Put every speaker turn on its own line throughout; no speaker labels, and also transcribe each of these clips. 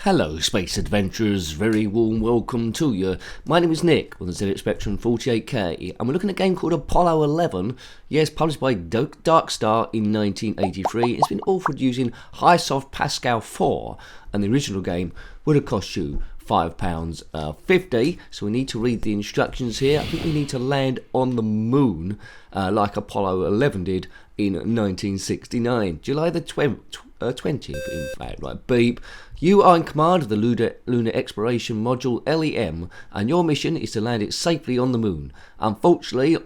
Hello Space Adventurers, very warm welcome to you. My name is Nick with the zxspectrum 48K and we're looking at a game called Apollo 11. Yes, published by Darkstar in 1983. It's been authored using Highsoft Pascal 4 and the original game would have cost you £5.50. So we need to read the instructions here. I think we need to land on the moon like Apollo 11 did in 1969, July the 20th in fact. Right, beep. You are in command of the Lunar Exploration Module LEM, and your mission is to land it safely on the moon. Unfortunately,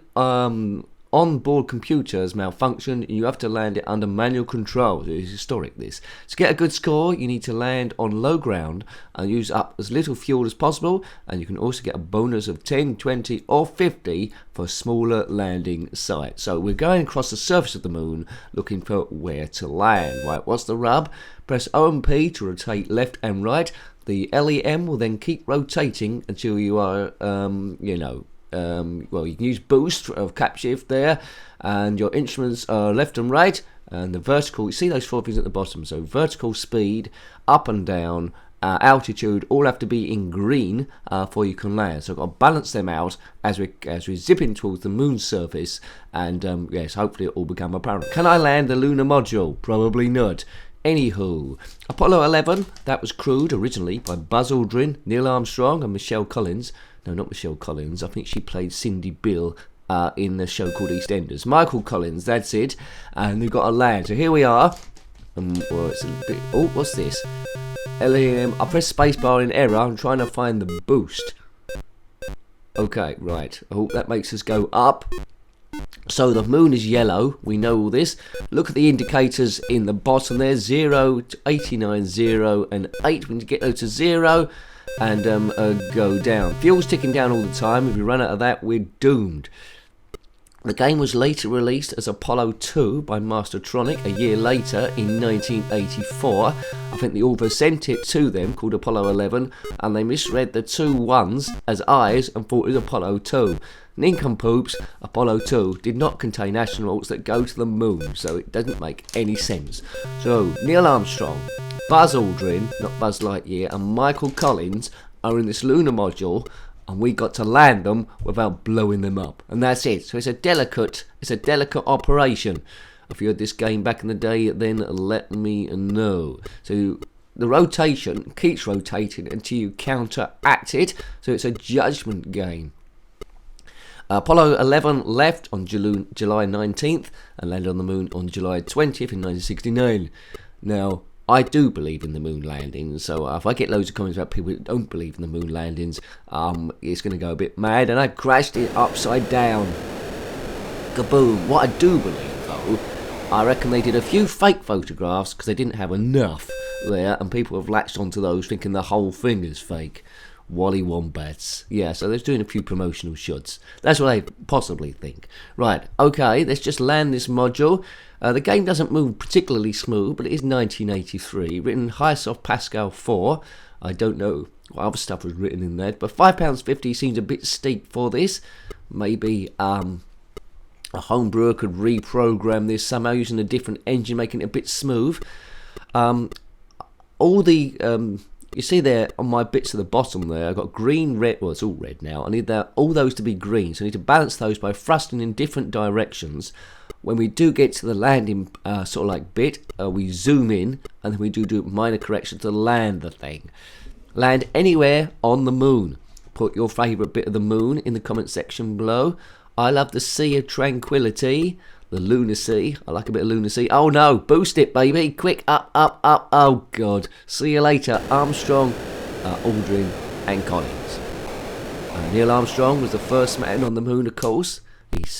on-board computers malfunctioned, and you have to land it under manual control. It's historic, this. To get a good score, you need to land on low ground and use up as little fuel as possible, and you can also get a bonus of 10, 20 or 50 for a smaller landing site. So we're going across the surface of the moon looking for where to land. Right, what's the rub? Press O and P to rotate left and right. The LEM will then keep rotating until you are, well, you can use boost of cap shift there, and your instruments are left and right, and the vertical, you see those four things at the bottom, so vertical, speed, up and down, altitude, all have to be in green for you can land. So I've got to balance them out as we're zipping towards the moon's surface, and yes, hopefully it will become apparent. Can I land the Lunar Module? Probably not. Anywho, Apollo 11, that was crewed originally by Buzz Aldrin, Neil Armstrong and Michelle Collins. No, not Michelle Collins. I think she played Cindy Bill in the show called EastEnders. Michael Collins, that's it. And we've got to land. So here we are. Well, it's a bit. Oh, what's this? LEM. I pressed spacebar in error. I'm trying to find the boost. Okay, right. Oh, that makes us go up. So the moon is yellow, we know all this. Look at the indicators in the bottom there, 0 to 89, 0 and 8. We need to get those to 0 and go down. Fuel's ticking down all the time. If we run out of that, we're doomed. The game was later released as Apollo 2 by Mastertronic a year later in 1984. I think the author sent it to them called Apollo 11 and they misread the two ones as eyes and thought it was Apollo 2. Nincompoops, Apollo 2 did not contain astronauts that go to the moon, so it doesn't make any sense. So, Neil Armstrong, Buzz Aldrin, not Buzz Lightyear, and Michael Collins are in this lunar module, and we got to land them without blowing them up. And that's it. So it's a delicate operation. If you had this game back in the day, then let me know. So the rotation keeps rotating until you counteract it, so it's a judgment game. Apollo 11 left on July 19th and landed on the moon on July 20th in 1969. Now, I do believe in the moon landings, so if I get loads of comments about people that don't believe in the moon landings, it's going to go a bit mad, and I've crashed it upside down. Kaboom. What I do believe, though, I reckon they did a few fake photographs because they didn't have enough there, and people have latched onto those thinking the whole thing is fake. Wally Wombats. Yeah, so they're doing a few promotional shots. That's what I possibly think. Right, okay, let's just land this module. The game doesn't move particularly smooth, but it is 1983. Written Highsoft Pascal 4. I don't know what other stuff was written in there, but £5.50 seems a bit steep for this. Maybe a homebrewer could reprogram this somehow using a different engine, making it a bit smooth. All the... you see there on my bits at the bottom there, I've got green, red, well it's all red now, I need all those to be green, so I need to balance those by thrusting in different directions. When we do get to the landing sort of like bit, we zoom in and then we do minor corrections to land the thing. Land anywhere on the moon. Put your favourite bit of the moon in the comment section below. I love the Sea of Tranquility. The lunacy. I like a bit of lunacy. Oh no, boost it baby, quick, up, up, up. Oh god, see you later. Armstrong, Aldrin and Collins. Neil Armstrong was the first man on the moon, of course.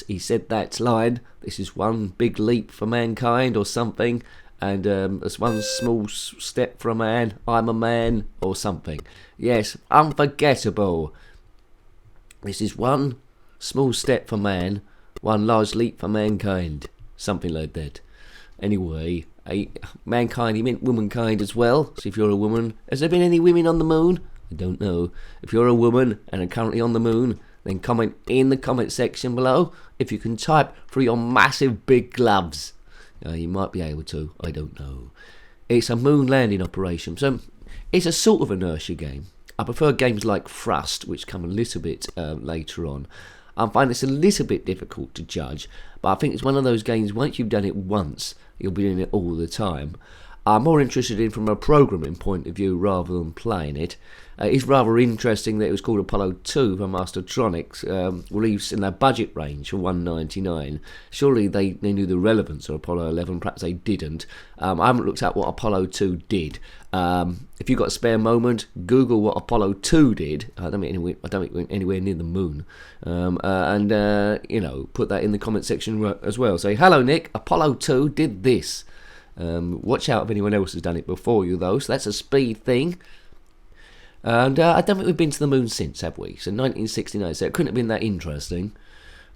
He said that line, this is one big leap for mankind or something, and it's one small step for a man, I'm a man or something. Yes, unforgettable. This is one small step for man, one large leap for mankind. Something like that. Anyway, mankind, he meant womankind as well. So if you're a woman, has there been any women on the moon? I don't know. If you're a woman and are currently on the moon, then comment in the comment section below. If you can type through your massive big gloves. You might be able to, I don't know. It's a moon landing operation. So It's a sort of inertia game. I prefer games like Thrust, which come a little bit later on. I find it's a little bit difficult to judge, but I think it's one of those games, once you've done it once, you'll be doing it all the time. I'm more interested in from a programming point of view rather than playing it. It's rather interesting that it was called Apollo 2 for Mastertronic, released in their budget range for $199. Surely they knew the relevance of Apollo 11, perhaps they didn't. I haven't looked at what Apollo 2 did. If you've got a spare moment, Google what Apollo 2 did. I don't think it went anywhere near the moon. You know, put that in the comment section as well. Say, hello Nick, Apollo 2 did this. Watch out if anyone else has done it before you though, so that's a speed thing. And I don't think we've been to the moon since, have we? So 1969, so it couldn't have been that interesting.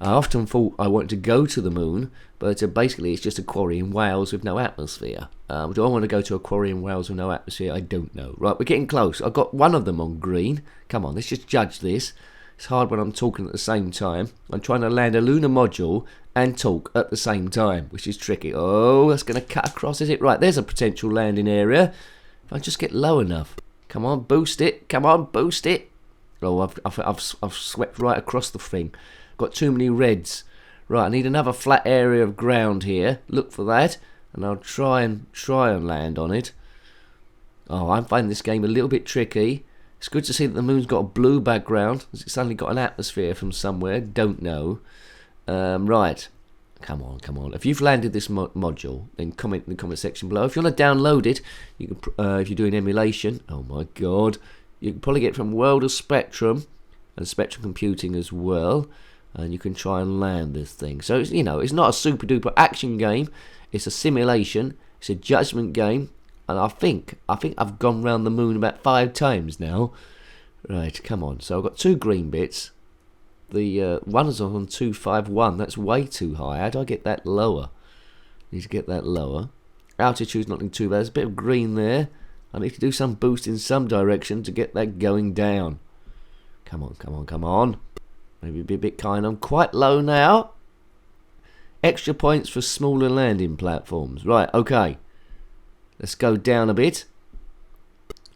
I often thought I wanted to go to the moon, but basically it's just a quarry in Wales with no atmosphere. Do I want to go to a quarry in Wales with no atmosphere? I don't know. Right, we're getting close. I've got one of them on green. Come on, let's just judge this. It's hard when I'm talking at the same time. I'm trying to land a lunar module and talk at the same time, which is tricky. Oh, that's going to cut across, is it? Right, there's a potential landing area. If I just get low enough. Come on, boost it. Come on, boost it. Oh, I've swept right across the thing. Got too many reds. Right, I need another flat area of ground here. Look for that, and I'll try and land on it. Oh, I'm finding this game a little bit tricky. It's good to see that the moon's got a blue background. Has it suddenly got an atmosphere from somewhere? Don't know. Right. Come on. If you've landed this module, then comment in the comment section below. If you want to download it, you can. If you're doing emulation, oh my god, you can probably get it from World of Spectrum and Spectrum Computing as well, and you can try and land this thing. So it's, you know, it's not a super duper action game. It's a simulation. It's a judgment game, and I think I've gone round the moon about 5 times now. Right, come on. So I've got 2 green bits. The one is on 251. That's way too high. How do I get that lower? Need to get that lower. Altitude's not too bad. There's a bit of green there. I need to do some boost in some direction to get that going down. Come on. Maybe be a bit kind. I'm quite low now. Extra points for smaller landing platforms. Right, okay. Let's go down a bit.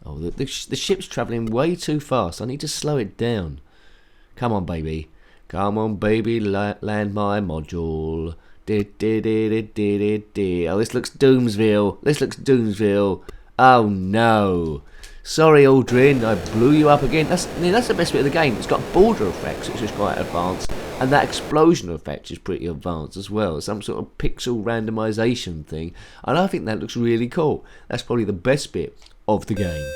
Oh, the ship's travelling way too fast. I need to slow it down. Come on, baby. Land my module. Oh, this looks Doomsville. Oh, no. Sorry, Aldrin, I blew you up again. That's the best bit of the game. It's got border effects, which is quite advanced. And that explosion effect is pretty advanced as well. Some sort of pixel randomization thing. And I think that looks really cool. That's probably the best bit of the game.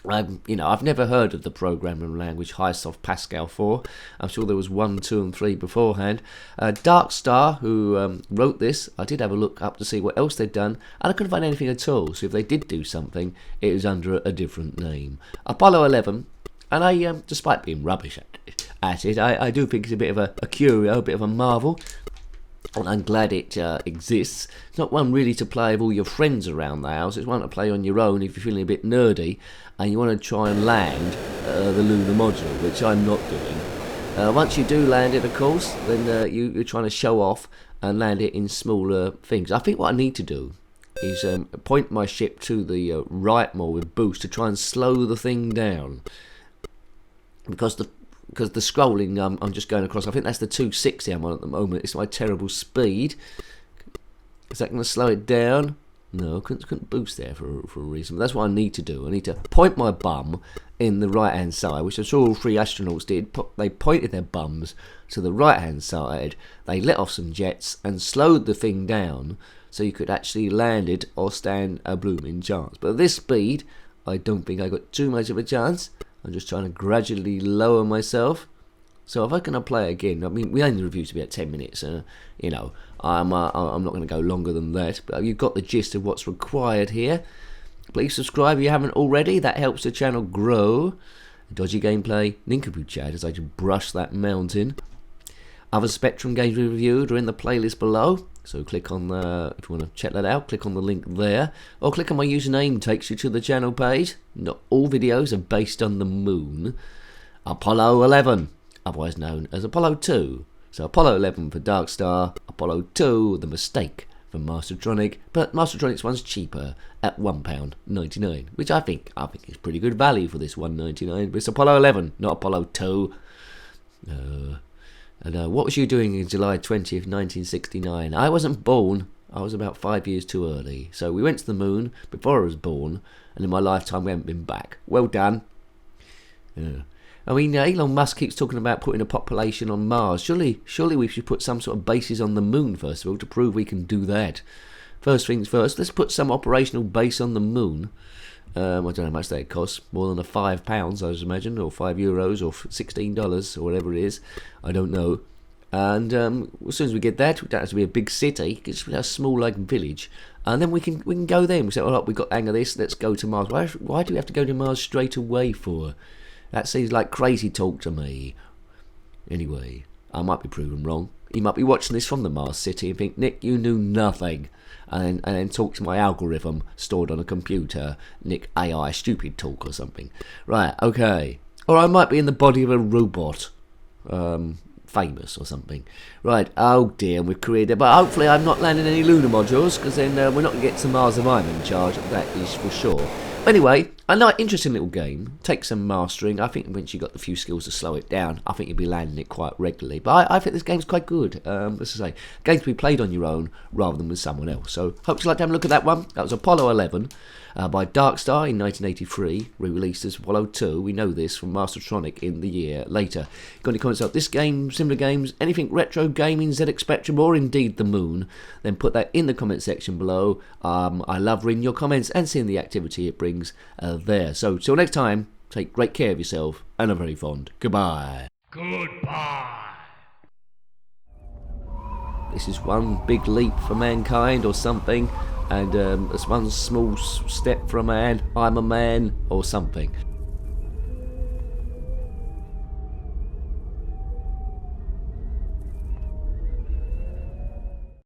I've never heard of the programming language Highsoft Pascal 4. I'm sure there was 1, 2, and 3 beforehand. Darkstar, who wrote this, I did have a look up to see what else they'd done, and I couldn't find anything at all. So if they did do something, it was under a different name. Apollo 11, and I, despite being rubbish at it, I do think it's a bit of a curio, a bit of a marvel. And I'm glad it exists. It's not one really to play with all your friends around the house. It's one to play on your own if you're feeling a bit nerdy and you want to try and land the Lunar Module, which I'm not doing. Once you do land it, of course, then you're trying to show off and land it in smaller things. I think what I need to do is point my ship to the right more with boost to try and slow the thing down. Because the scrolling I'm just going across, I think that's the 260 I'm on at the moment. It's my terrible speed. Is that going to slow it down? No, couldn't boost there for a reason. But that's what I need to do. I need to point my bum in the right hand side, which I'm sure all 3 astronauts did. They pointed their bums to the right hand side. They let off some jets and slowed the thing down so you could actually land it or stand a blooming chance. But at this speed, I don't think I got too much of a chance. I'm just trying to gradually lower myself. So if I can play again, I mean, we only review to be at 10 minutes. I'm not going to go longer than that. But you've got the gist of what's required here. Please subscribe if you haven't already. That helps the channel grow. Dodgy gameplay, nincompoop chat as I just brush that mountain. Other Spectrum games we reviewed are in the playlist below. So click on the, if you want to check that out, click on the link there. Or click on my username, takes you to the channel page. Not all videos are based on the moon. Apollo 11, otherwise known as Apollo 2. So Apollo 11 for Darkstar, Apollo 2, The Mistake from Mastertronic, but Mastertronic's one's cheaper at £1.99, which I think is pretty good value for this £1.99. But it's Apollo 11, not Apollo 2. And what was you doing in July 20th, 1969? I wasn't born. I was about 5 years too early. So we went to the moon before I was born, and in my lifetime we haven't been back. Well done. I mean, Elon Musk keeps talking about putting a population on Mars. Surely we should put some sort of bases on the moon first of all to prove we can do that. First things first, let's put some operational base on the moon. I don't know how much that costs. More than £5, I imagine, or €5, or $16, or whatever it is. I don't know. And as soon as we get that, it doesn't have to be a big city. It's a small like village, and then we can go there. And we say, all right, we got the hang of this. Let's go to Mars. Why do we have to go to Mars straight away for? That seems like crazy talk to me. Anyway, I might be proven wrong. You might be watching this from the Mars City and think, Nick, you knew nothing. And then talk to my algorithm stored on a computer. Nick AI stupid talk or something. Right, okay. Or I might be in the body of a robot. Famous or something. Right, oh dear, we've created... But hopefully I'm not landing any lunar modules, because then we're not going to get to Mars if I'm in charge. That is for sure. Anyway, a nice, interesting little game. Take some mastering. I think once you got the few skills to slow it down, I think you'll be landing it quite regularly. But I think this game's quite good. As I say, game to be played on your own rather than with someone else. So, hope you like to have a look at that one. That was Apollo 11 by Darkstar in 1983, re-released as Apollo 2. We know this from Mastertronic in the year later. Got any comments about this game, similar games, anything retro gaming, zxspectrum, or indeed the moon? Then put that in the comment section below. I love reading your comments and seeing the activity it brings there. So, till next time, take great care of yourself and a very fond goodbye.
Goodbye.
This is one big leap for mankind or something, and it's one small step for a man, I'm a man, or something.